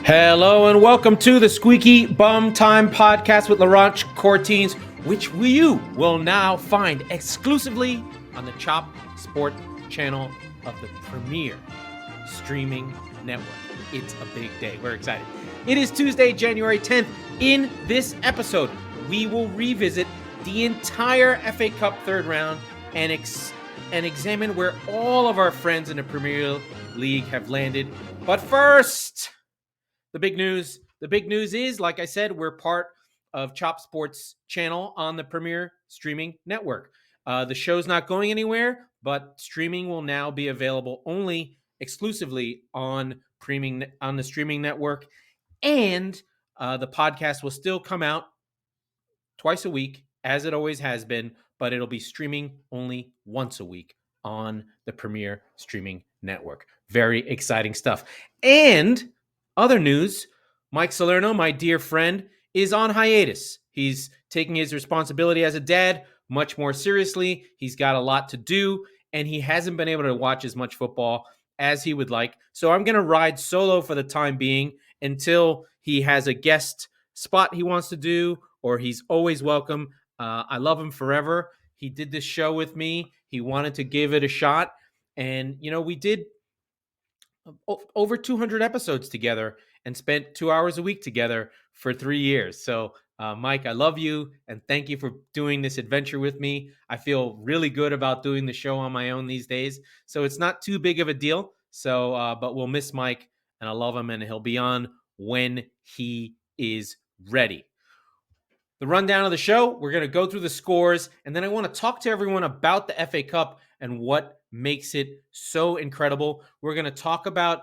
Hello and welcome to the Squeaky Bum Time podcast with Laurent Cortines, which you will now find exclusively on the Chop Sport channel of the premier streaming network. It's a big day. We're excited. It is Tuesday, January 10th. In this episode, we will revisit the entire FA Cup third round and examine where all of our friends in the Premier League have landed. But first, the big news. The big news is, like I said, we're part of Chop Sports channel on the premier streaming network. The show's not going anywhere, but streaming will now be available only exclusively on the streaming network. And the podcast will still come out twice a week, as it always has been, but it'll be streaming only once a week on the premier streaming network. Very exciting stuff. And other news, Mike Salerno, my dear friend, is on hiatus. He's taking his responsibility as a dad much more seriously. He's got a lot to do, and he hasn't been able to watch as much football as he would like. So I'm going to ride solo for the time being until he has a guest spot he wants to do, or he's always welcome. I love him forever. He did this show with me. He wanted to give it a shot. And, we did over 200 episodes together and spent 2 hours a week together for 3 years. So, Mike, I love you and thank you for doing this adventure with me. I feel really good about doing the show on my own these days. So it's not too big of a deal. So, but we'll miss Mike and I love him and he'll be on when he is ready. The rundown of the show, we're going to go through the scores, and then I want to talk to everyone about the FA Cup and what makes it so incredible. We're going to talk about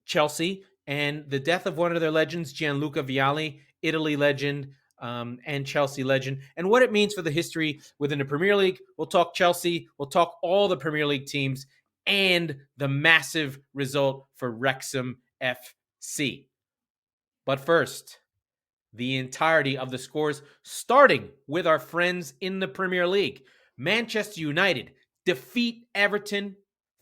Chelsea and the death of one of their legends, Gianluca Vialli, Italy legend and Chelsea legend, and what it means for the history within the Premier League. We'll talk Chelsea. We'll talk all the Premier League teams and the massive result for Wrexham FC. But first, the entirety of the scores, starting with our friends in the Premier League. Manchester United defeat Everton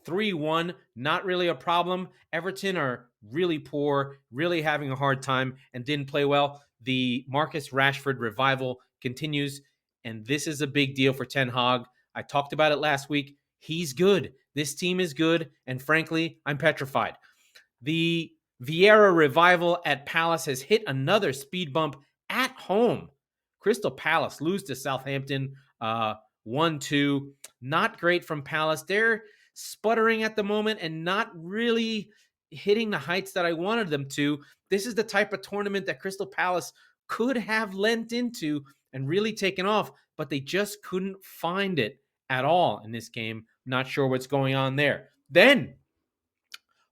3-1. Not really a problem. Everton are really poor, really having a hard time, and didn't play well. The Marcus Rashford revival continues, and this is a big deal for Ten Hag. I talked about it last week. He's good. This team is good, and frankly, I'm petrified. The Vieira revival at Palace has hit another speed bump at home. Crystal Palace lose to Southampton 1-2. Not great from Palace. They're sputtering at the moment and not really hitting the heights that I wanted them to. This is the type of tournament that Crystal Palace could have lent into and really taken off, but they just couldn't find it at all in this game. Not sure what's going on there. Then,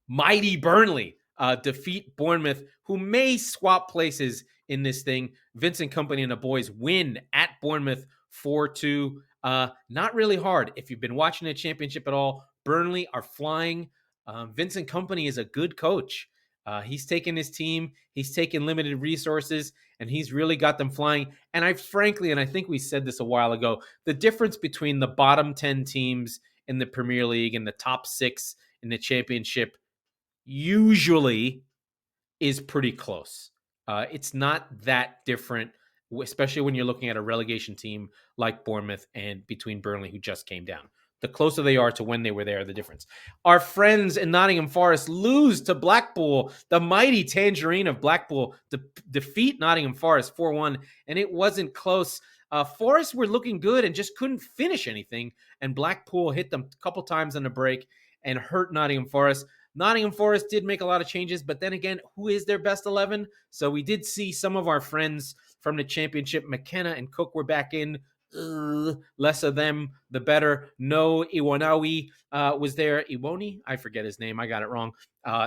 mighty Burnley defeat Bournemouth, who may swap places in this thing. Vincent Kompany and the boys win at Bournemouth 4-2. Not really hard. If you've been watching the championship at all, Burnley are flying. Vincent Kompany is a good coach. He's taken his team, he's taken limited resources, and he's really got them flying. And I think we said this a while ago, the difference between the bottom 10 teams in the Premier League and the top 6 in the championship usually is pretty close. It's not that different, especially when you're looking at a relegation team like Bournemouth and between Burnley, who just came down. The closer they are to when they were there, the difference. Our friends in Nottingham Forest lose to Blackpool. The mighty Tangerine of Blackpool defeat Nottingham Forest 4-1, and it wasn't close. Forest were looking good and just couldn't finish anything, and Blackpool hit them a couple times on the break and hurt Nottingham Forest. Nottingham Forest did make a lot of changes, but then again, who is their best 11? So we did see some of our friends from the championship. McKenna and Cook were back in. Less of them, the better. No Iwanawi was there. Iwoni? I forget his name. I got it wrong.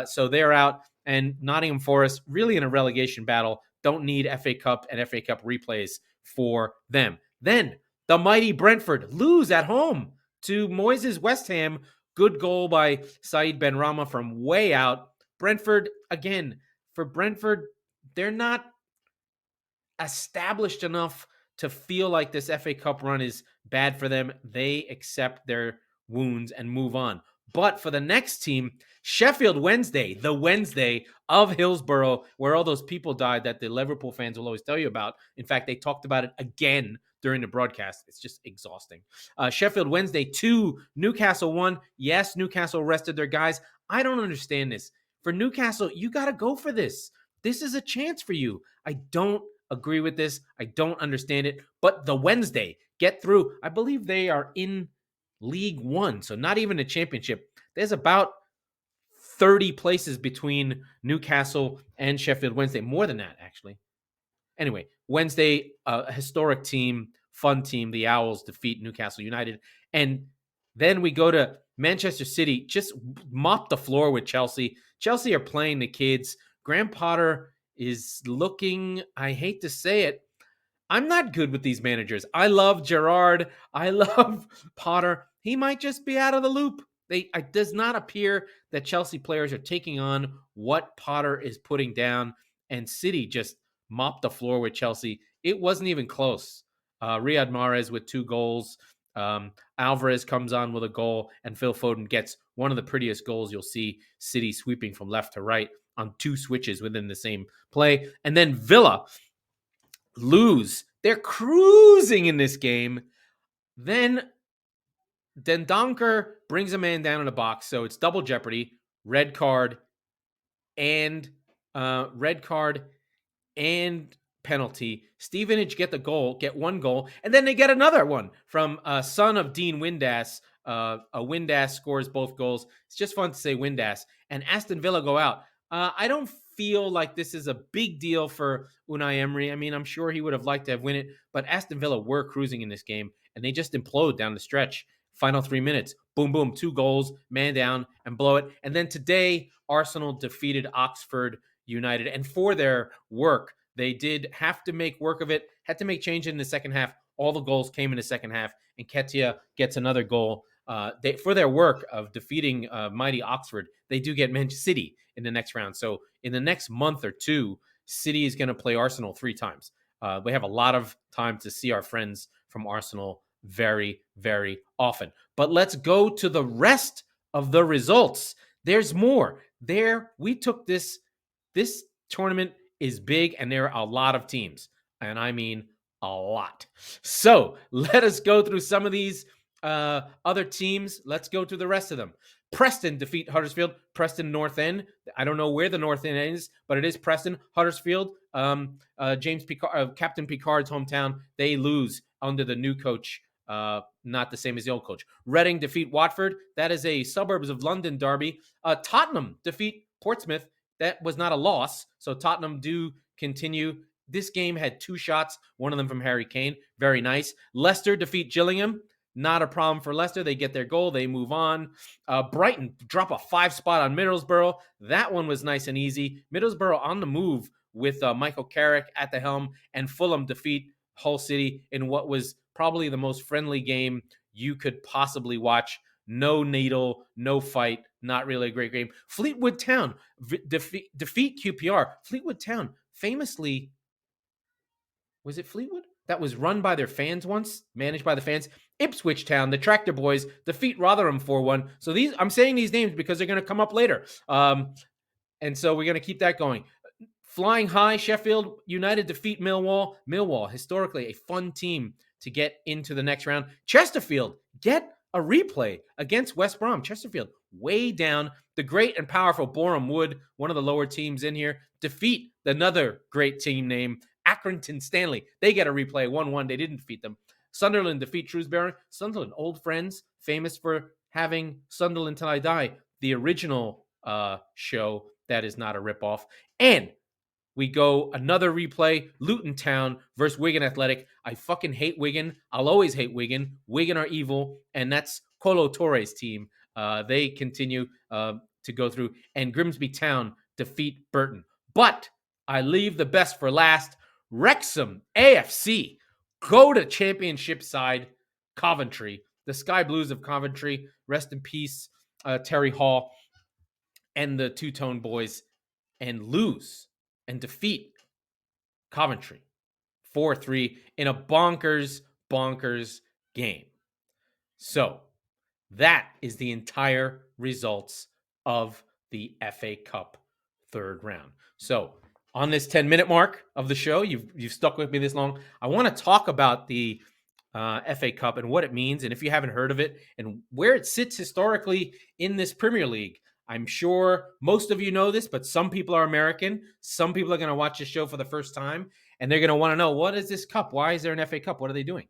So they're out. And Nottingham Forest, really in a relegation battle, don't need FA Cup and FA Cup replays for them. Then the mighty Brentford lose at home to Moyes' West Ham. Good goal by Said Benrahma from way out. Brentford, again, for Brentford, they're not established enough to feel like this FA Cup run is bad for them. They accept their wounds and move on. But for the next team, Sheffield Wednesday, the Wednesday of Hillsborough, where all those people died that the Liverpool fans will always tell you about. In fact, they talked about it again during the broadcast. It's just exhausting. Sheffield Wednesday 2, Newcastle 1. Yes, Newcastle rested their guys. I don't understand this. For Newcastle, you got to go for this. This is a chance for you. I don't agree with this. I don't understand it. But the Wednesday, get through. I believe they are in League One, so not even a championship. There's about 30 places between Newcastle and Sheffield Wednesday. More than that, actually. Anyway, Wednesday, a historic team, fun team. The Owls defeat Newcastle United. And then we go to Manchester City, just mop the floor with Chelsea. Chelsea are playing the kids. Graham Potter is looking, I hate to say it, I'm not good with these managers. I love Gerrard. I love Potter. He might just be out of the loop. It does not appear that Chelsea players are taking on what Potter is putting down, and City just mopped the floor with Chelsea. It wasn't even close. Riyad Mahrez with 2 goals. Alvarez comes on with a goal, and Phil Foden gets one of the prettiest goals you'll see. City sweeping from left to right on 2 switches within the same play. And then Villa lose. They're cruising in this game. Then Dendonker brings a man down in a box, so it's double jeopardy, red card, and penalty. Stevenage get 1 goal, and then they get another one from son of Dean Windass. Windass scores both goals. It's just fun to say Windass. And Aston Villa go out. I don't feel like this is a big deal for Unai Emery. I mean, I'm sure he would have liked to have won it, but Aston Villa were cruising in this game, and they just implode down the stretch. Final 3 minutes, boom, boom, 2 goals, man down, and blow it. And then today, Arsenal defeated Oxford United, and for their work, they did have to make work of it, had to make change in the second half. All the goals came in the second half, and Ketia gets another goal. For their work of defeating mighty Oxford, they do get Manchester City in the next round. So in the next month or two, City is going to play Arsenal 3 times. We have a lot of time to see our friends from Arsenal very, very often. But let's go to the rest of the results. There's more. We took this tournament is big, and there are a lot of teams, and I mean a lot. So let us go through some of these other teams. Let's go through the rest of them. Preston defeat Huddersfield. Preston North End. I don't know where the North End is, but it is Preston. Huddersfield. James Picard, Captain Picard's hometown. They lose under the new coach. Not the same as the old coach. Reading defeat Watford. That is a suburbs of London derby. Tottenham defeat Portsmouth. That was not a loss. So Tottenham do continue. This game had 2 shots, one of them from Harry Kane. Very nice. Leicester defeat Gillingham. Not a problem for Leicester. They get their goal. They move on. Brighton drop a 5 spot on Middlesbrough. That one was nice and easy. Middlesbrough on the move with Michael Carrick at the helm. And Fulham defeat Hull City in what was probably the most friendly game you could possibly watch. No needle, no fight. Not really a great game. Fleetwood Town defeat QPR. Fleetwood Town famously, was it Fleetwood? That was run by their fans once, managed by the fans. Ipswich Town, the Tractor Boys, defeat Rotherham 4-1. So I'm saying these names because they're going to come up later. And so we're going to keep that going. Flying high, Sheffield United defeat Millwall. Millwall, historically a fun team to get into the next round. Chesterfield get a replay against West Brom. Chesterfield way down. The great and powerful Boreham Wood, one of the lower teams in here, defeat another great team name, Accrington Stanley. They get a replay, 1-1. They didn't defeat them. Sunderland defeat Shrewsbury. Sunderland, old friends, famous for having Sunderland Till I Die, the original show that is not a ripoff. And we go another replay, Luton Town versus Wigan Athletic. I fucking hate Wigan. I'll always hate Wigan. Wigan are evil, and that's Colo Torre's team. They continue to go through. And Grimsby Town defeat Burton. But I leave the best for last. Wrexham AFC go to championship side Coventry. The Sky Blues of Coventry. Rest in peace, Terry Hall and the Two-Tone Boys. And lose and defeat Coventry 4-3 in a bonkers game. So that is the entire results of the FA Cup third round. So on this 10-minute mark of the show, you've stuck with me this long. I want to talk about the FA Cup and what it means, and if you haven't heard of it, and where it sits historically in this Premier League. I'm sure most of you know this, but some people are American. Some people are going to watch this show for the first time, and they're going to want to know, what is this cup? Why is there an FA Cup? What are they doing?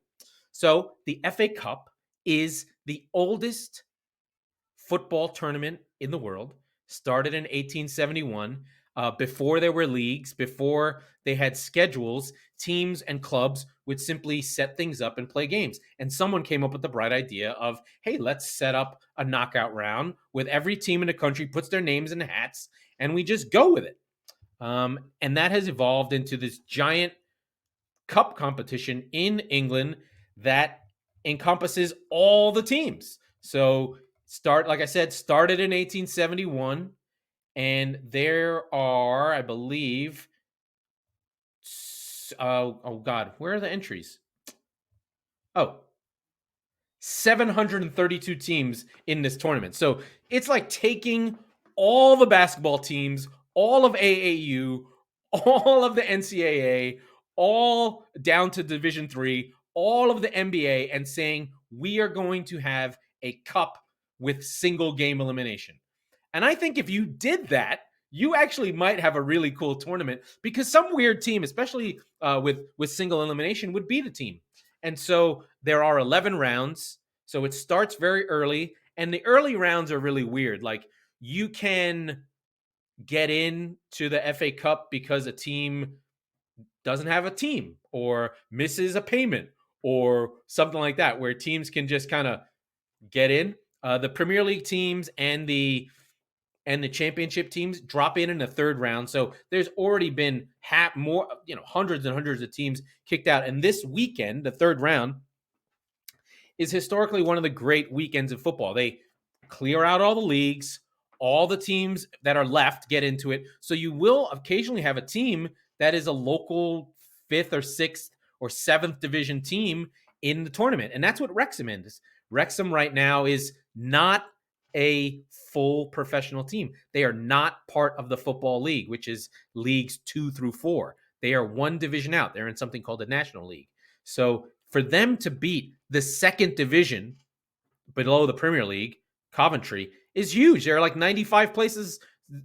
So the FA Cup is the oldest football tournament in the world. Started in 1871. Before there were leagues, before they had schedules, teams and clubs would simply set things up and play games. And someone came up with the bright idea of, hey, let's set up a knockout round with every team in the country puts their names in the hats, and we just go with it. And that has evolved into this giant cup competition in England that encompasses all the teams. So like I said, started in 1871. And there are, I believe, oh God, where are the entries? 732 teams in this tournament. So it's like taking all the basketball teams, all of AAU, all of the NCAA, all down to Division III, all of the NBA, and saying we are going to have a cup with single game elimination. And I think if you did that, you actually might have a really cool tournament, because some weird team, especially with single elimination, would be the team. And so there are 11 rounds. So it starts very early. And the early rounds are really weird. Like, you can get into the FA Cup because a team doesn't have a team or misses a payment or something like that, where teams can just kind of get in. The Premier League teams and the championship teams drop in the third round. So there's already been hundreds and hundreds of teams kicked out. And this weekend, the third round, is historically one of the great weekends of football. They clear out all the leagues, all the teams that are left get into it. So you will occasionally have a team that is a local 5th or 6th or 7th division team in the tournament. And that's what Wrexham is. Wrexham right now is not a full professional team. They are not part of the Football League, which is leagues 2 through 4. They are one division out. They're in something called the National League. So for them to beat the second division below the Premier League, Coventry, is huge. There are like 95 places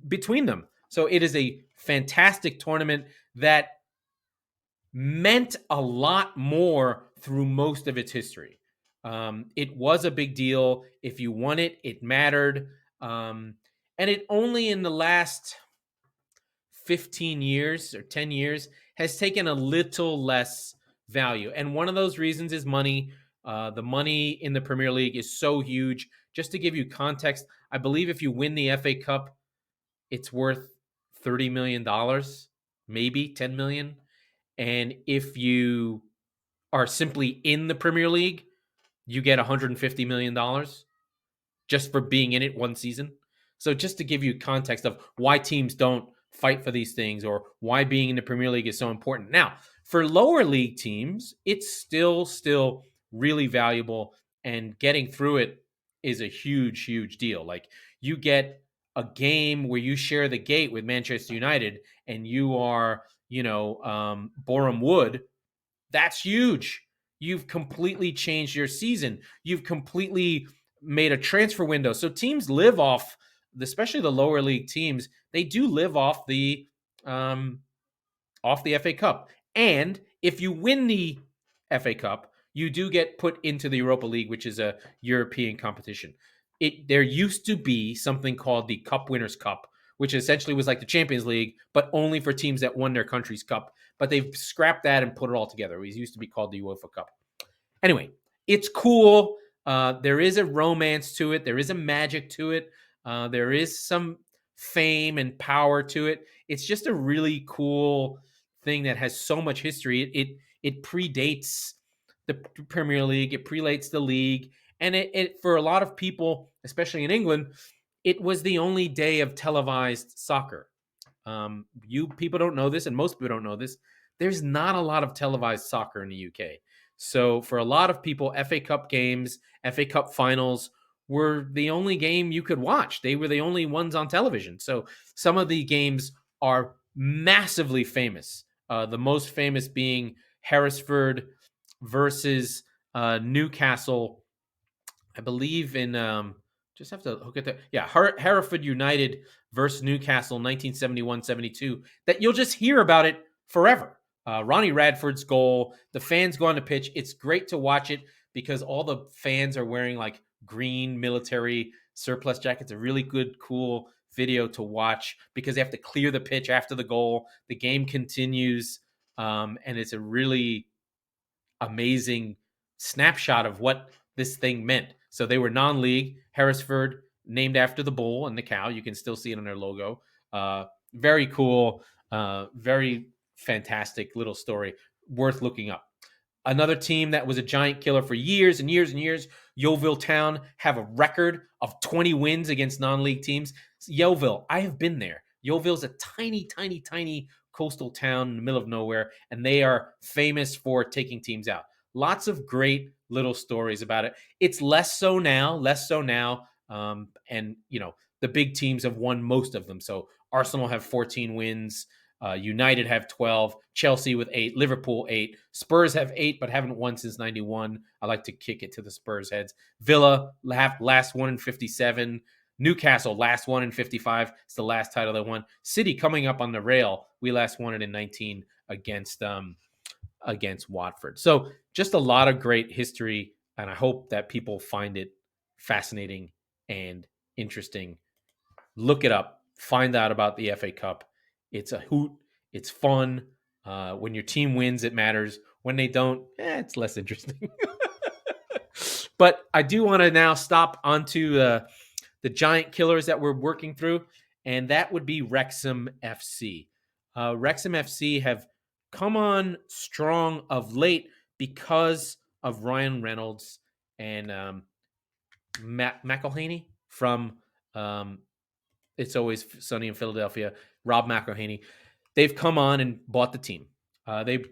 between them. So it is a fantastic tournament that meant a lot more through most of its history. It was a big deal. If you won it, it mattered. And it only in the last 15 years or 10 years has taken a little less value. And one of those reasons is money. The money in the Premier League is so huge. Just to give you context, I believe if you win the FA Cup, it's worth $30 million, maybe $10 million. And if you are simply in the Premier League, you get $150 million just for being in it one season. So just to give you context of why teams don't fight for these things or why being in the Premier League is so important. Now, for lower league teams, it's still really valuable, and getting through it is a huge, huge deal. Like, you get a game where you share the gate with Manchester United and you are, Boreham Wood. That's huge. You've completely changed your season. You've completely made a transfer window. So teams live off, especially the lower league teams, they do live off the FA Cup. And if you win the FA Cup, you do get put into the Europa League, which is a European competition. There used to be something called the Cup Winners' Cup, which essentially was like the Champions League, but only for teams that won their country's cup. But they've scrapped that and put it all together. It used to be called the UEFA Cup. Anyway, it's cool. There is a romance to it. There is a magic to it. There is some fame and power to it. It's just a really cool thing that has so much history. It predates the Premier League. It predates the league. And it for a lot of people, especially in England, it was the only day of televised soccer. You people don't know this, and most people don't know this. There's not a lot of televised soccer in the UK. So for a lot of people, FA Cup games, FA Cup finals were the only game you could watch. They were the only ones on television. So some of the games are massively famous. The most famous being Hereford versus Newcastle, I believe in just have to look at that. Yeah, Hereford United versus Newcastle 1971-72. That you'll just hear about it forever. Ronnie Radford's goal, the fans go on the pitch. It's great to watch it because all the fans are wearing like green military surplus jackets. A really good, cool video to watch because they have to clear the pitch after the goal. The game continues, and it's a really amazing snapshot of what this thing meant. So they were non-league. Hereford, named after the bull and the cow. You can still see it on their logo. Very cool. Very fantastic little story. Worth looking up. Another team that was a giant killer for years and years and years, Yeovil Town, have a record of 20 wins against non-league teams. Yeovil, I have been there. Yeovil's a tiny, tiny, tiny coastal town in the middle of nowhere, and they are famous for taking teams out. Lots of great little stories about it. It's less so now. And, the big teams have won most of them. So Arsenal have 14 wins. United have 12, Chelsea with 8, Liverpool 8, Spurs have 8, but haven't won since 91. I like to kick it to the Spurs heads. Villa last one in 57. Newcastle last one in 55. It's the last title they won. City coming up on the rail. We last won it in 19 against Watford. So just a lot of great history, and I hope that people find it fascinating and interesting. Look it up. Find out about the FA Cup. It's a hoot. It's fun. When your team wins, it matters. When they don't, it's less interesting. But I do want to now stop onto the giant killers that we're working through, and that would be Wrexham FC. Wrexham FC have come on strong of late because of Ryan Reynolds and McElhaney from It's Always Sunny in Philadelphia, Rob McElhaney. They've come on and bought the team. They've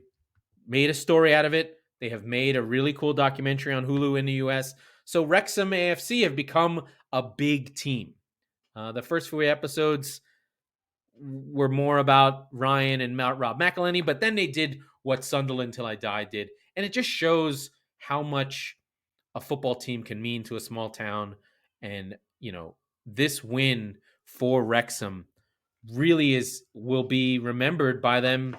made a story out of it. They have made a really cool documentary on Hulu in the U.S. So Wrexham AFC have become a big team. The first few episodes were more about Ryan and Rob McElhaney, but then they did what Sunderland Till I Die did. And it just shows how much a football team can mean to a small town. And, this win for Wrexham really will be remembered by them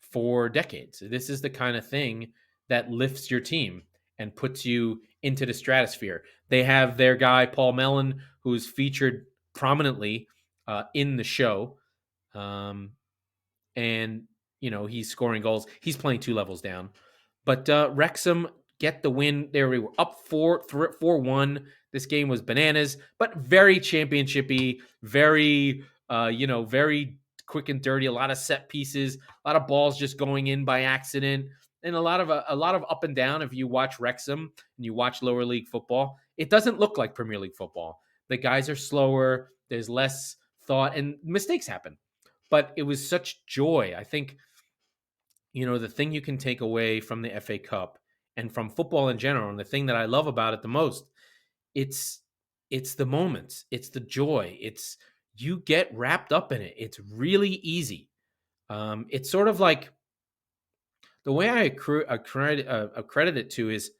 for decades. This is the kind of thing that lifts your team and puts you into the stratosphere. They have their guy, Paul Mellon, who's featured prominently in the show. And, he's scoring goals. He's playing 2 levels down. But Wrexham get the win. There we were up 4-1. This game was bananas, but very championship-y, very, very quick and dirty. A lot of set pieces, a lot of balls just going in by accident, and a lot of up and down. If you watch Wrexham and you watch lower league football, it doesn't look like Premier League football. The guys are slower. There's less thought, and mistakes happen. But it was such joy. I think, the thing you can take away from the FA Cup and from football in general, and the thing that I love about it the most, it's the moments, it's the joy, you get wrapped up in it. It's really easy. It's sort of like the way I credit it to is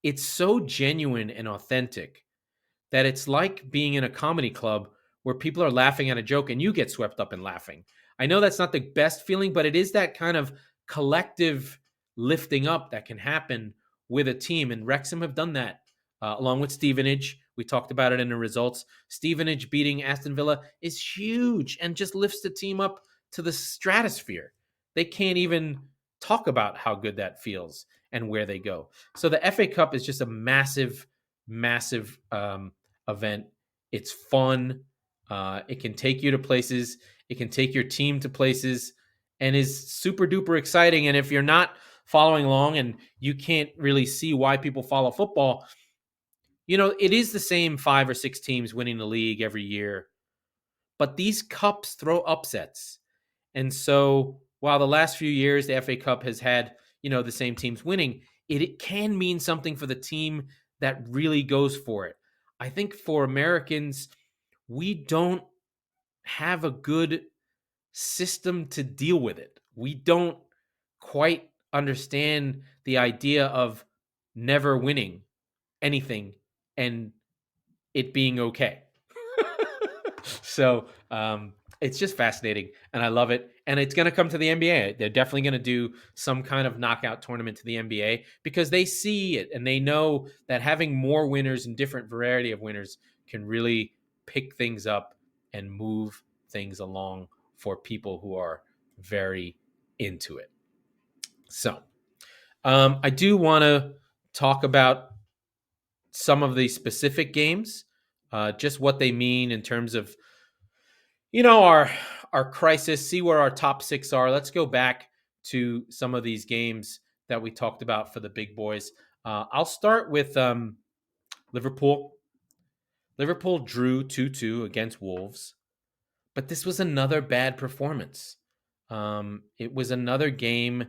it's so genuine and authentic that it's like being in a comedy club where people are laughing at a joke and you get swept up in laughing. I know that's not the best feeling, but it is that kind of collective lifting up that can happen with a team. And Wrexham have done that along with Stevenage. We talked about it in the results. Stevenage beating Aston Villa is huge and just lifts the team up to the stratosphere. They can't even talk about how good that feels and where they go. So the FA Cup is just a massive, massive event. It's fun. It can take you to places. It can take your team to places and is super duper exciting. And if you're not following along and you can't really see why people follow football, it is the same 5 or 6 teams winning the league every year. But these cups throw upsets. And so while the last few years the FA Cup has had, the same teams winning, it can mean something for the team that really goes for it. I think for Americans, we don't have a good system to deal with it. We don't quite understand the idea of never winning anything and it being okay. So it's just fascinating, and I love it. And it's going to come to the NBA. They're definitely going to do some kind of knockout tournament to the NBA because they see it and they know that having more winners and different variety of winners can really pick things up and move things along for people who are very into it. So I do want to talk about some of the specific games, just what they mean in terms of our crisis, see where our top six are. Let's go back to some of these games that we talked about for the big boys. I'll start with Liverpool. Liverpool drew 2-2 against Wolves, but this was another bad performance. It was another game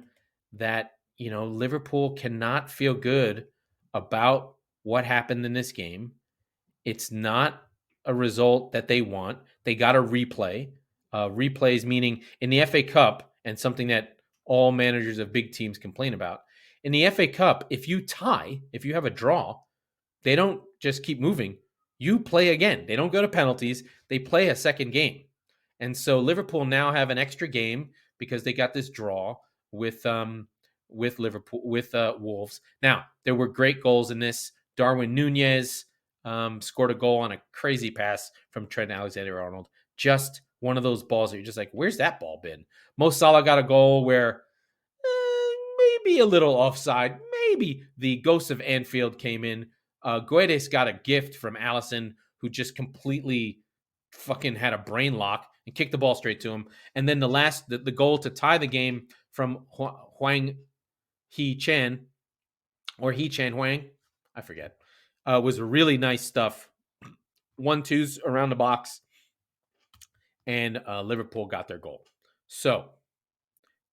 that, Liverpool cannot feel good about what happened in this game. It's not a result that they want. They got a replay. Replays meaning in the FA Cup, and something that all managers of big teams complain about. In the FA Cup, if you tie, if you have a draw, they don't just keep moving. You play again. They don't go to penalties. They play a second game. And so Liverpool now have an extra game because they got this draw with Liverpool with Wolves. Now, there were great goals in this. Darwin Nunez scored a goal on a crazy pass from Trent Alexander-Arnold. Just one of those balls that you're just like, where's that ball been? Mo Salah got a goal where maybe a little offside. Maybe the ghost of Anfield came in. Guedes got a gift from Alisson, who just completely fucking had a brain lock and kicked the ball straight to him. And then the goal to tie the game from Huang He-Chan, or He-Chan Huang, I forget, was really nice stuff. 1-2s around the box, and Liverpool got their goal. So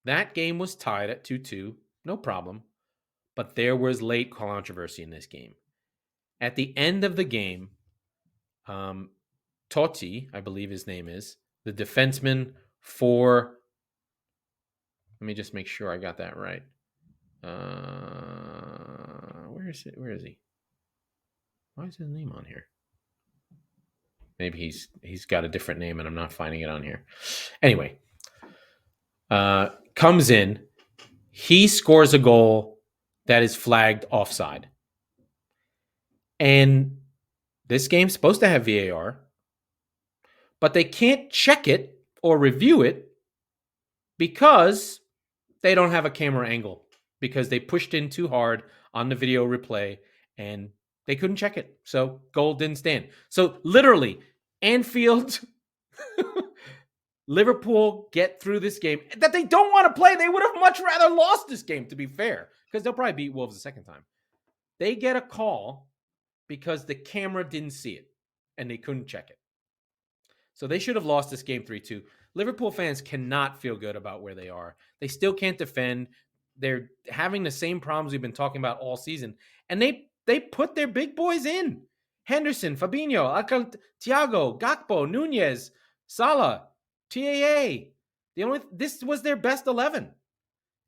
that game was tied at 2-2, no problem. But there was late controversy in this game. At the end of the game, Totti, I believe his name is, the defenseman for... Let me just make sure I got that right. Where is it? Where is he? Why is his name on here? Maybe he's got a different name and I'm not finding it on here. Anyway, comes in. He scores a goal that is flagged offside. And this game's supposed to have VAR, but they can't check it or review it because they don't have a camera angle, because they pushed in too hard on the video replay and they couldn't check it. So goal didn't stand. So literally, Anfield, Liverpool get through this game that they don't want to play. They would have much rather lost this game, to be fair, because they'll probably beat Wolves the second time. They get a call because the camera didn't see it and they couldn't check it. So they should have lost this game 3-2. Liverpool fans cannot feel good about where they are. They still can't defend. They're having the same problems we've been talking about all season. And they put their big boys in. Henderson, Fabinho, Thiago, Gakpo, Nunez, Salah, TAA. This was their best 11.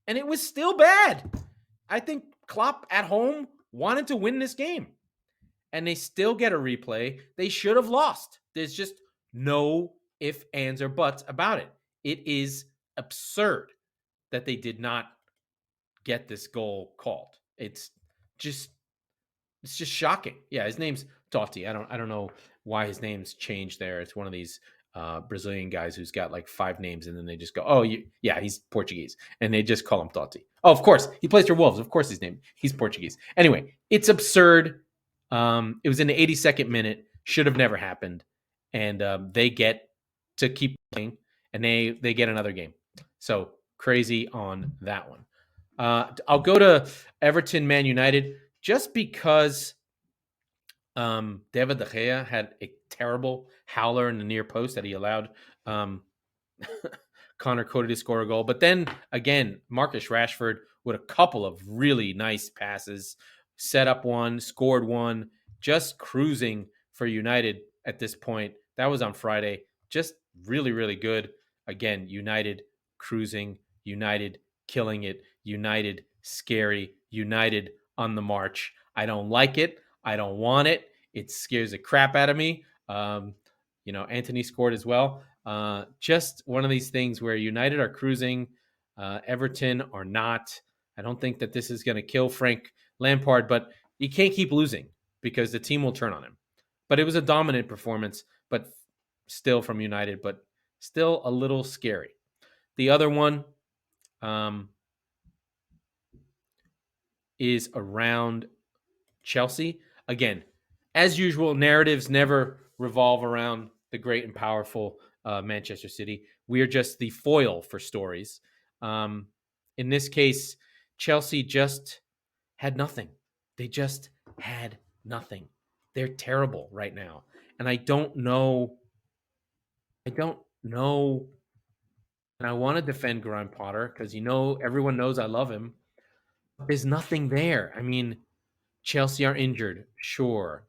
And it was still bad. I think Klopp at home wanted to win this game. And they still get a replay. They should have lost. There's just no ifs, ands, or buts about it. It is absurd that they did not get this goal called. It's just shocking. Yeah, his name's Totti. I don't know why his name's changed there. It's one of these Brazilian guys who's got like 5 names, and then they just go, oh, yeah, he's Portuguese, and they just call him Totti. Oh, of course, he plays for Wolves. Of course, he's Portuguese. Anyway, it's absurd. It was in the 82nd minute. Should have never happened, and they get to keep playing, and they get another game. So crazy on that one. I'll go to Everton Man United just because David De Gea had a terrible howler in the near post that he allowed Connor Cody to score a goal. But then again, Marcus Rashford with a couple of really nice passes, set up one, scored one, just cruising for United at this point. That was on Friday. Just really, really good. Again, United cruising, United killing it, United scary, United on the march. I don't like it. I don't want it. It scares the crap out of me. Anthony scored as well. Just one of these things where United are cruising, Everton are not. I don't think that this is going to kill Frank Lampard, but you can't keep losing because the team will turn on him. But it was a dominant performance, but still from United, but still a little scary. The other one is around Chelsea. Again, as usual, narratives never revolve around the great and powerful Manchester City. We are just the foil for stories. In this case, Chelsea just had nothing. They just had nothing. They're terrible right now. And I don't know. And I want to defend Graham Potter because, everyone knows I love him. But there's nothing there. I mean, Chelsea are injured, sure.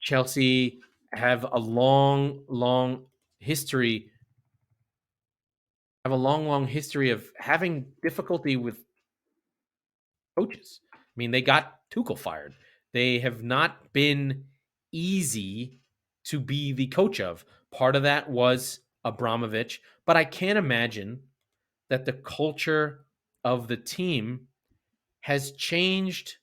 Chelsea have a long history. Have a long history of having difficulty with coaches. I mean, they got Tuchel fired. They have not been easy to be the coach of. Part of that was Abramovich, but I can't imagine that the culture of the team has changed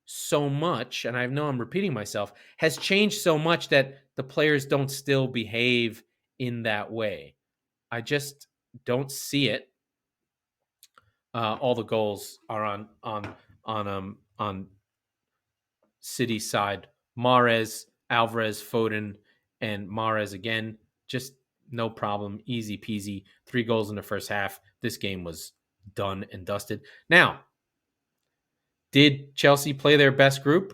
so much, and I know I'm repeating myself, has changed so much that the players don't still behave in that way. I just don't see it. All the goals are on City side. Mahrez, Alvarez, Foden, and Mahrez again. Just no problem. Easy peasy. 3 goals in the first half. This game was done and dusted. Now, did Chelsea play their best group?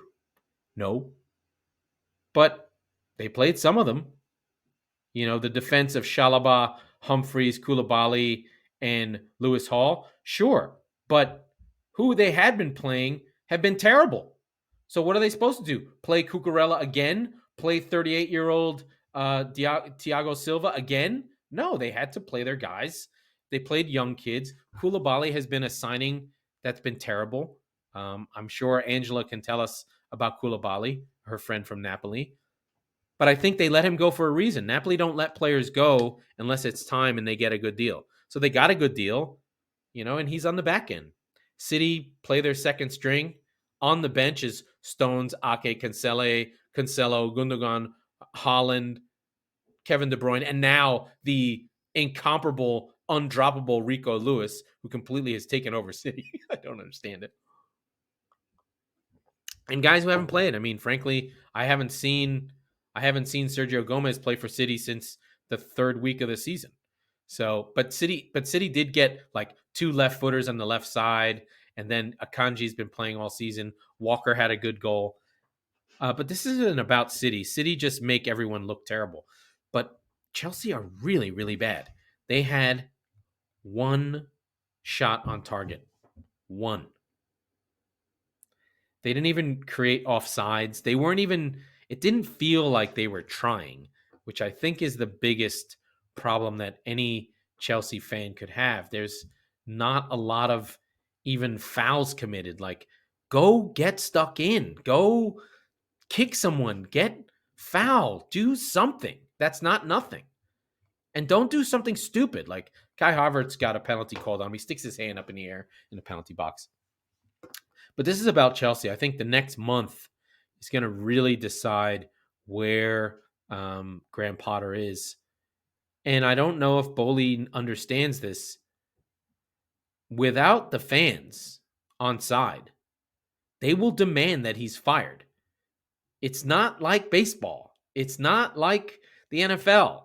No. But they played some of them. The defense of Chalobah, Humphreys, Koulibaly, and Lewis Hall, sure. But who they had been playing have been terrible. So what are they supposed to do? Play Cucurella again? Play 38-year-old Thiago Silva again? No, they had to play their guys. They played young kids. Koulibaly has been a signing that's been terrible. I'm sure Angela can tell us about Koulibaly, her friend from Napoli. But I think they let him go for a reason. Napoli don't let players go unless it's time and they get a good deal. So they got a good deal, and he's on the back end. City play their second string. On the bench is Stones, Ake, Cancelo, Gundogan, Haaland, Kevin De Bruyne, and now the incomparable, undroppable Rico Lewis, who completely has taken over City. I don't understand it. And guys who haven't played. I mean, frankly, I haven't seen Sergio Gomez play for City since the 3rd week of the season. So, but City did get like 2 left footers on the left side, and then Akanji's been playing all season. Walker had a good goal. But this isn't about City. City just make everyone look terrible. But Chelsea are really, really bad. They had 1 shot on target. 1. They didn't even create offsides. It didn't feel like they were trying, which I think is the biggest problem that any Chelsea fan could have. There's not a lot of even fouls committed. Like, go get stuck in. Go kick someone. Get foul. Do something. That's not nothing. And don't do something stupid. Like, Kai Havertz got a penalty called on him. He sticks his hand up in the air in the penalty box. But this is about Chelsea. I think the next month is going to really decide where Graham Potter is. And I don't know if Bowley understands this. Without the fans on side, they will demand that he's fired. It's not like baseball. It's not like the NFL.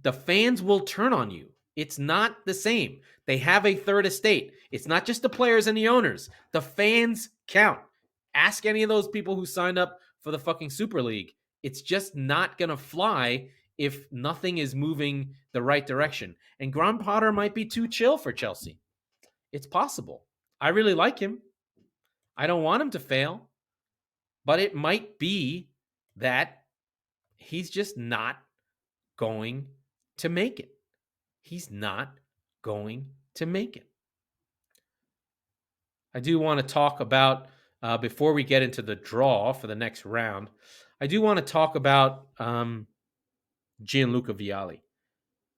The fans will turn on you. It's not the same. They have a third estate. It's not just the players and the owners. The fans count. Ask any of those people who signed up for the fucking Super League. It's just not going to fly if nothing is moving the right direction. And Graham Potter might be too chill for Chelsea. It's possible. I really like him. I don't want him to fail. But it might be that he's just not going to make it. He's not going to make it. I do want to talk about, before we get into the draw for the next round, I do want to talk about Gianluca Vialli.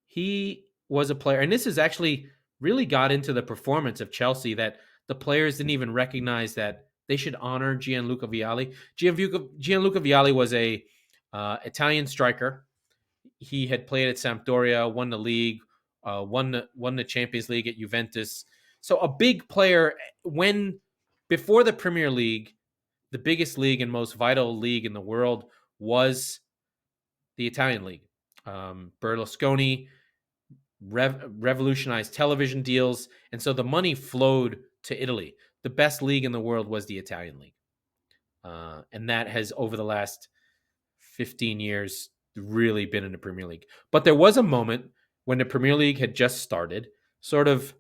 He was a player, and this has actually really got into the performance of Chelsea, that the players didn't even recognize that they should honor Gianluca Vialli. Gianluca Vialli was a Italian striker. He had played at Sampdoria, won the league, won the Champions League at Juventus. So a big player. When before the Premier League, the biggest league and most vital league in the world was the Italian league. Berlusconi revolutionized television deals, and so the money flowed to Italy. The best league in the world was the Italian league, and that has, over the last 15 years, really been in the Premier League. But there was a moment when the Premier League had just started, sort of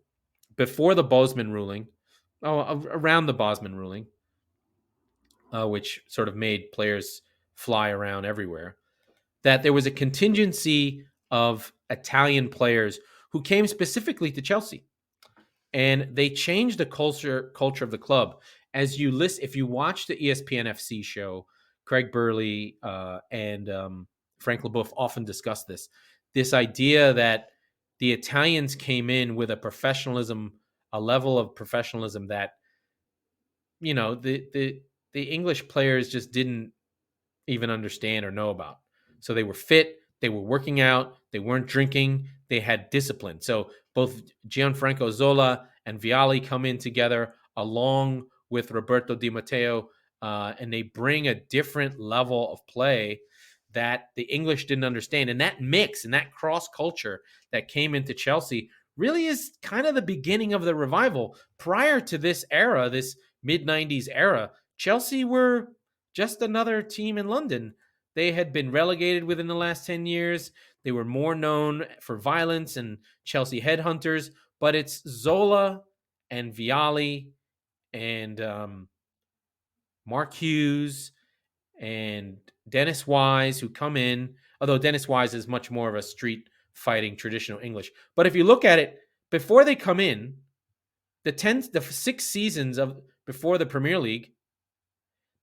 before the Bosman ruling, around the Bosman ruling, which sort of made players fly around everywhere, that there was a contingency of Italian players who came specifically to Chelsea, and they changed the culture of the club. As you list, if you watch the ESPN FC show, Craig Burley and Frank LeBoeuf often discuss this idea that the Italians came in with a level of professionalism that, the English players just didn't even understand or know about. So they were fit, they were working out, they weren't drinking, they had discipline. So both Gianfranco Zola and Vialli come in together along with Roberto Di Matteo, and they bring a different level of play that the English didn't understand. And that mix and that cross culture that came into Chelsea really is kind of the beginning of the revival. Prior to this era, this mid-90s era, Chelsea were just another team in London. They had been relegated within the last 10 years. They were more known for violence and Chelsea headhunters, but it's Zola and Vialli and Mark Hughes and Dennis Wise who come in, although Dennis Wise is much more of a street fighting traditional English. But if you look at it, before they come in, the 6 seasons of before the Premier League,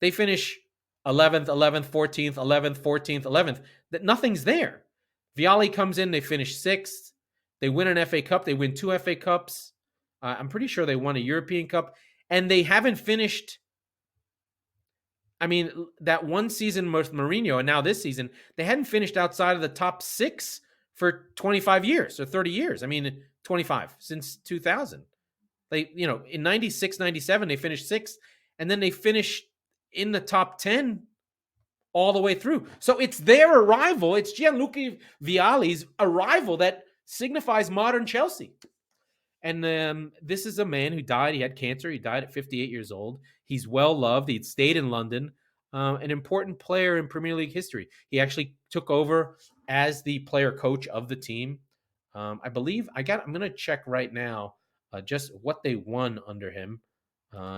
they finish 11th, 11th, 14th, 11th, 14th, 11th. That nothing's there. Vialli comes in, they finish 6th. They win an FA Cup. They win 2 FA Cups. I'm pretty sure they won a European Cup. And they haven't finished. I mean, that one season with Mourinho and now this season, they hadn't finished outside of the top 6 for 25 years or 30 years. I mean, 25 since 2000. They, in 96, 97, they finished 6th. And then they finished in the top 10 all the way through. So it's their arrival. It's Gianluca Vialli's arrival that signifies modern Chelsea. And this is a man who died. He had cancer. He died at 58 years old. He's well loved. He'd stayed in London. An important player in Premier League history. He actually took over as the player coach of the team. I believe I'm going to check right now just what they won under him.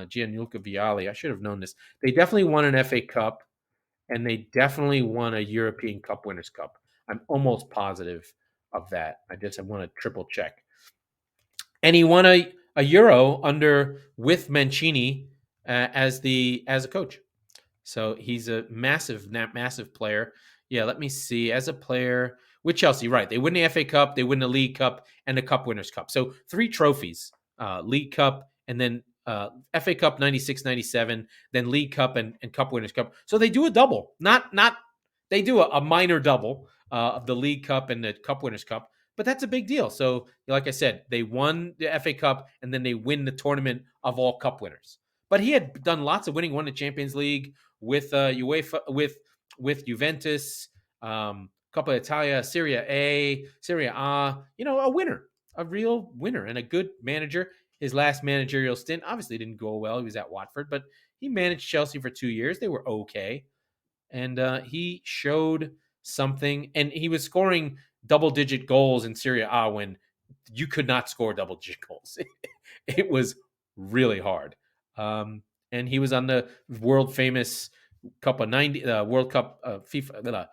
Gianluca Vialli. I should have known this. They definitely won an FA Cup, and they definitely won a European Cup Winners' Cup. I'm almost positive of that. I want to triple check. And he won a Euro with Mancini as a coach. So he's a massive player. Yeah, let me see. As a player with Chelsea, right? They win the FA Cup, they win the League Cup, and the Cup Winners' Cup. So 3 trophies: League Cup, and then FA Cup 96, 97, then League Cup and Cup Winners' Cup. So they do a double. They do a minor double of the League Cup and the Cup Winners' Cup. But that's a big deal. So, like I said, they won the FA Cup, and then they win the tournament of all cup winners. But he had done lots of winning. Won the Champions League with UEFA, with Juventus, Coppa Italia, Serie A, a winner, a real winner, and a good manager. His last managerial stint obviously didn't go well. He was at Watford, but he managed Chelsea for 2 years. They were okay, and he showed something. And he was scoring double-digit goals in Serie A when you could not score double-digit goals. It was really hard. And he was on the world famous World Cup FIFA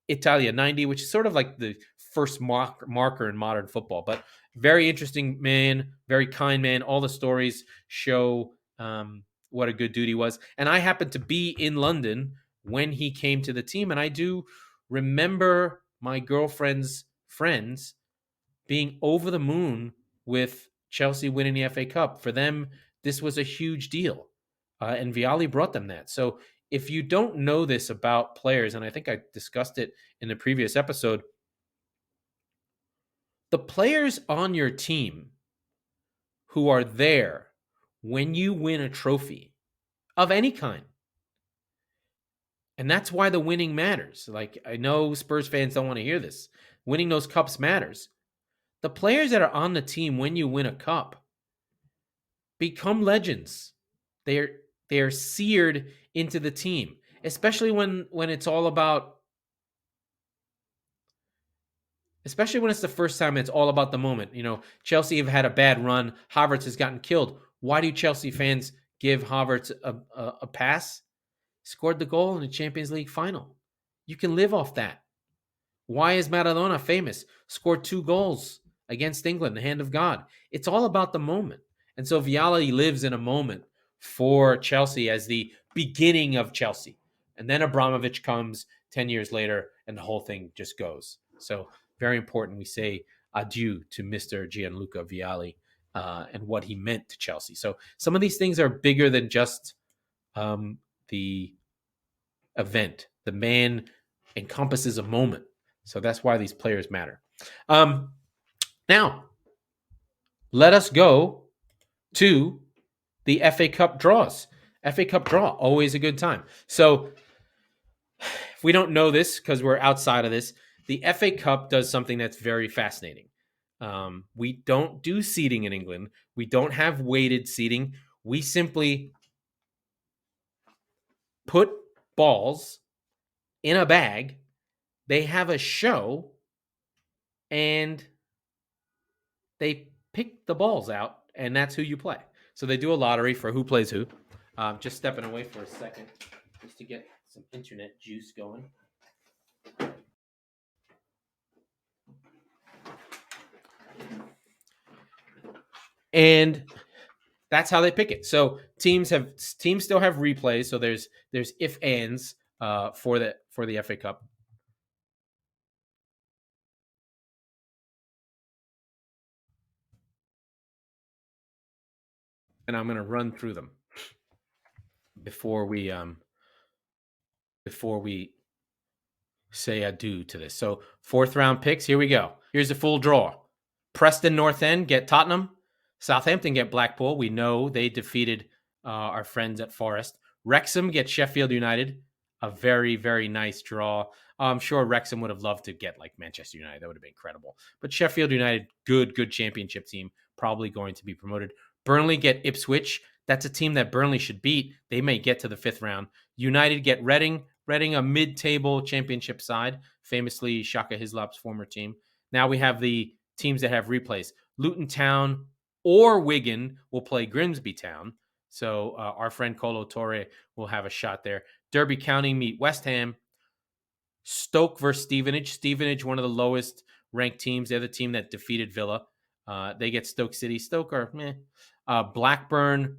Italia 90, which is sort of like the first marker in modern football. But very interesting man, very kind man. All the stories show what a good dude he was. And I happened to be in London when he came to the team. And I do remember my girlfriend's friends being over the moon with Chelsea winning the FA Cup. For them, this was a huge deal. And Vialli brought them that. So if you don't know this about players, and I think I discussed it in the previous episode, the players on your team who are there when you win a trophy of any kind, and that's why the winning matters. Like, I know Spurs fans don't want to hear this. Winning those cups matters. The players that are on the team when you win a cup become legends. They're seared into the team, especially when it's all about, especially when it's the first time it's all about the moment. You know, Chelsea have had a bad run. Havertz has gotten killed. Why do Chelsea fans give Havertz a pass? Scored the goal in the Champions League final. You can live off that. Why is Maradona famous? Scored 2 goals against England, the hand of God. It's all about the moment. And so Vialli lives in a moment for Chelsea as the beginning of Chelsea. And then Abramovich comes 10 years later and the whole thing just goes. So very important we say adieu to Mr. Gianluca Vialli and what he meant to Chelsea. So some of these things are bigger than just the event. The man encompasses a moment. So that's why these players matter. Now, let us go to the FA Cup draws. FA Cup draw, always a good time. So if we don't know this because we're outside of this, the FA Cup does something that's very fascinating. We don't do seeding in England. We don't have weighted seeding. We simply put balls in a bag. They have a show, and they pick the balls out, and that's who you play. So they do a lottery for who plays who. Just stepping away for a second just to get some internet juice going. And that's how they pick it. So teams still have replays. So there's if ands for the FA Cup. And I'm going to run through them before we say adieu to this. So 4th round picks, here we go. Here's the full draw. Preston North End get Tottenham. Southampton get Blackpool. We know they defeated our friends at Forest. Wrexham get Sheffield United. A very, very nice draw. I'm sure Wrexham would have loved to get like Manchester United. That would have been incredible. But Sheffield United, good championship team, probably going to be promoted. Burnley get Ipswich. That's a team that Burnley should beat. They may get to the 5th round. United get Reading. Reading, a mid-table championship side, famously Shaka Hislop's former team. Now we have the teams that have replays. Luton Town or Wigan will play Grimsby Town. So our friend Colo Torre will have a shot there. Derby County meet West Ham. Stoke versus Stevenage. Stevenage, one of the lowest ranked teams. They're the team that defeated Villa. They get Stoke City. Stoke are meh. Blackburn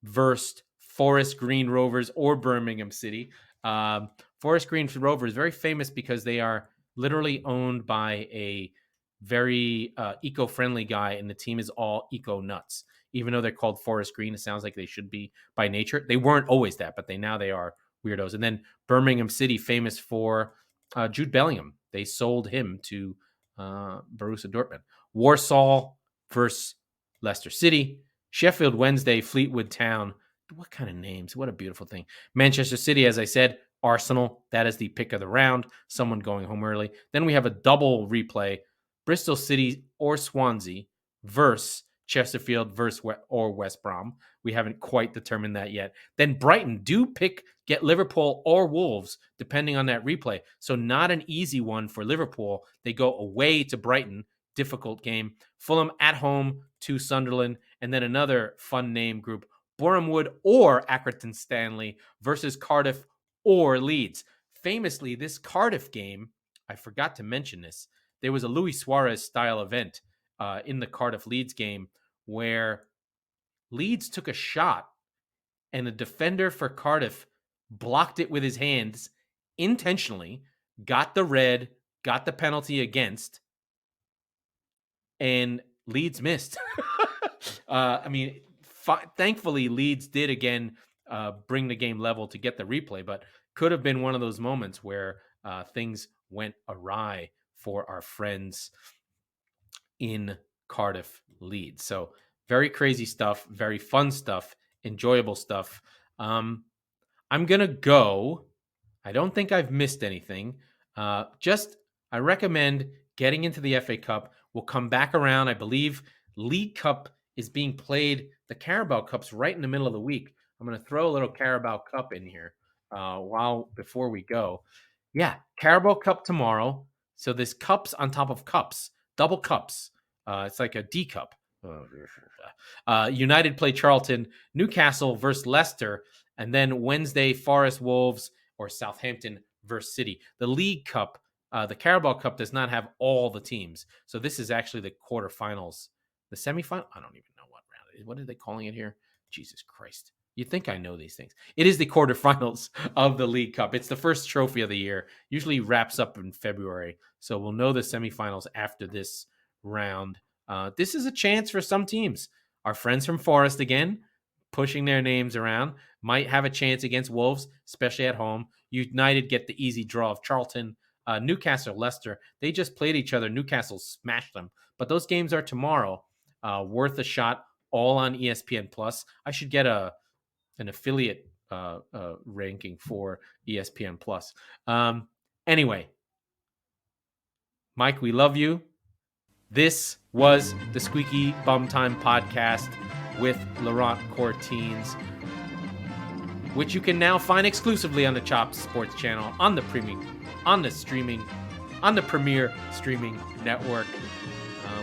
versus Forest Green Rovers or Birmingham City. Forest Green Rovers, very famous because they are literally owned by a very eco-friendly guy, and the team is all eco-nuts. Even though they're called Forest Green, it sounds like they should be by nature. They weren't always that, but they are weirdos. And then Birmingham City, famous for Jude Bellingham. They sold him to Borussia Dortmund. Warsaw versus Leicester City. Sheffield Wednesday, Fleetwood Town. What kind of names? What a beautiful thing. Manchester City, as I said, Arsenal. That is the pick of the round. Someone going home early. Then we have a double replay. Bristol City or Swansea versus Chesterfield versus or West Brom. We haven't quite determined that yet. Then Brighton do get Liverpool or Wolves, depending on that replay. So not an easy one for Liverpool. They go away to Brighton. Difficult game. Fulham at home to Sunderland. And then another fun name group, Boreham Wood or Accrington Stanley versus Cardiff or Leeds. famously, this Cardiff game, I forgot to mention this. There was a Luis Suarez style event in the Cardiff Leeds game where Leeds took a shot and the defender for Cardiff blocked it with his hands intentionally, got the red, got the penalty against, and Leeds missed. I mean, thankfully, Leeds did again bring the game level to get the replay, but could have been one of those moments where things went awry for our friends in Cardiff, Leeds. So very crazy stuff, very fun stuff, enjoyable stuff. I'm going to go. I don't think I've missed anything. I recommend getting into the FA Cup. We'll come back around. I believe League Cup is being played. The Carabao Cup's right in the middle of the week. I'm going to throw a little Carabao Cup in here before we go. Yeah, Carabao Cup tomorrow. So there's cups on top of cups, double cups. It's like a D cup. United play Charlton, Newcastle versus Leicester, and then Wednesday, Forest Wolves or Southampton versus City. The League Cup, the Carabao Cup does not have all the teams. So this is actually the quarterfinals. The semifinal? I don't even know what round it is. What are they calling it here? Jesus Christ. You'd think I know these things. It is the quarterfinals of the League Cup. It's the first trophy of the year. Usually wraps up in February. So we'll know the semifinals after this round. This is a chance for some teams. Our friends from Forest, again, pushing their names around, might have a chance against Wolves, especially at home. United get the easy draw of Charlton. Newcastle, Leicester, they just played each other. Newcastle smashed them. But those games are tomorrow. Worth a shot, all on ESPN+. I should get an affiliate ranking for ESPN+. Anyway, Mike, we love you. This was the Squeaky Bum Time podcast with Laurent Courtines, which you can now find exclusively on the Chopped Sports channel, on the Premier Streaming Network.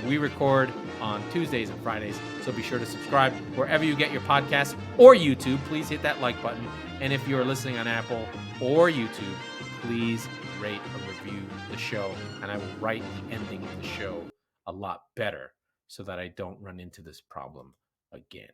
We record on Tuesdays and Fridays, so be sure to subscribe wherever you get your podcasts or YouTube. Please hit that like button. And if you're listening on Apple or YouTube, please rate or review the show, and I will write the ending of the show a lot better so that I don't run into this problem again.